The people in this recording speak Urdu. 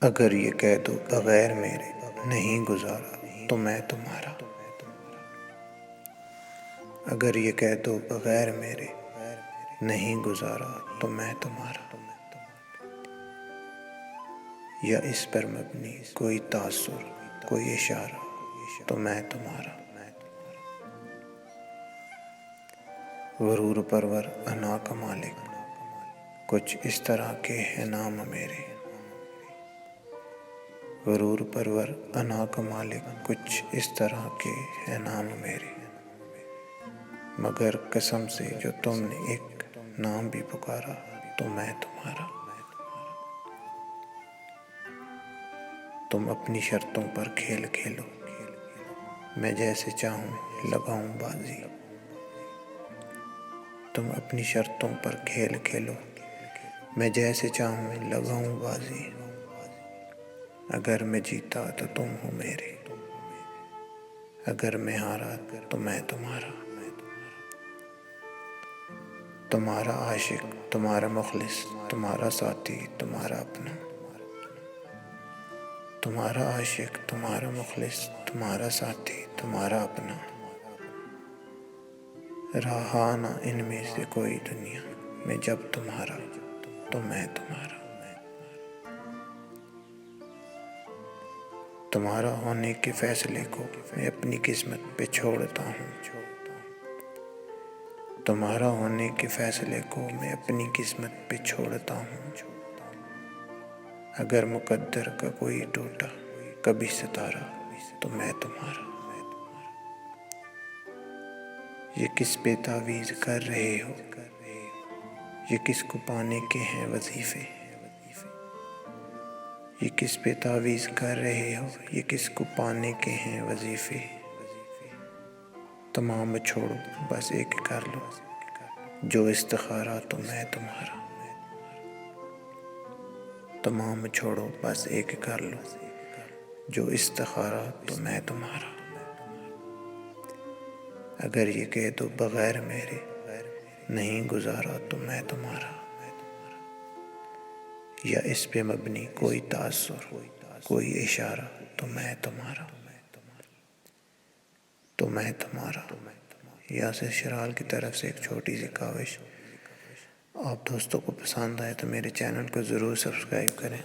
اگر یہ کہہ دو بغیر میرے نہیں گزارا تو میں تمہارا، اگر یہ کہہ دو بغیر میرے نہیں گزارا تو میں تمہارا، یا اس پر مبنی کوئی تاثر کوئی اشارہ تو میں تمہارا، غرور پرور انا کا مالک کچھ اس طرح کے ہے نام میرے، غرور پرور انا کا مالک کچھ اس طرح کے ہے نام میرے، مگر قسم سے جو تم نے ایک نام بھی پکارا تو میں تمہارا، تم اپنی شرطوں پر کھیل کھیلو میں جیسے چاہوں لگاؤں بازی، تم اپنی شرطوں پر کھیل کھیلو میں جیسے چاہوں لگاؤں بازی، اگر میں جیتا تو تم ہو میرے، اگر میں ہارا تو میں تمہارا، تمہارا عاشق تمہارا مخلص تمہارا ساتھی تمہارا اپنا، تمہارا عاشق تمہارا مخلص تمہارا ساتھی تمہارا اپنا، رہا نہ ان میں سے کوئی دنیا میں جب تمہارا تو میں تمہارا، تمہارا ہونے کے فیصلے کو میں اپنی قسمت پہ چھوڑتا ہوں، تمہارا ہونے کے فیصلے کو میں اپنی قسمت پہ چھوڑتا ہوں، اگر مقدر کا کوئی ٹوٹا کبھی ستارہ تو میں تمہارا، یہ کس پہ تعویذ کر رہے ہو، یہ کس کو پانے کے ہیں وظیفے، یہ کس پہ تعویذ کر رہے ہو، یہ کس کو پانے کے ہیں وظیفے، تمام چھوڑو بس ایک کر لو جو استخارہ تو میں تمہارا، تمام چھوڑو بس ایک کر لو جو استخارہ تو میں تمہارا، اگر یہ کہہ دو بغیر میرے نہیں گزارا تو میں تمہارا، یا اس پہ مبنی کوئی تاثر کوئی اشارہ تو میں تمہارا، تو میں تمہارا، یاسر شرال کی طرف سے ایک چھوٹی سی کاوش۔ آپ دوستوں کو پسند آئے تو میرے چینل کو ضرور سبسکرائب کریں۔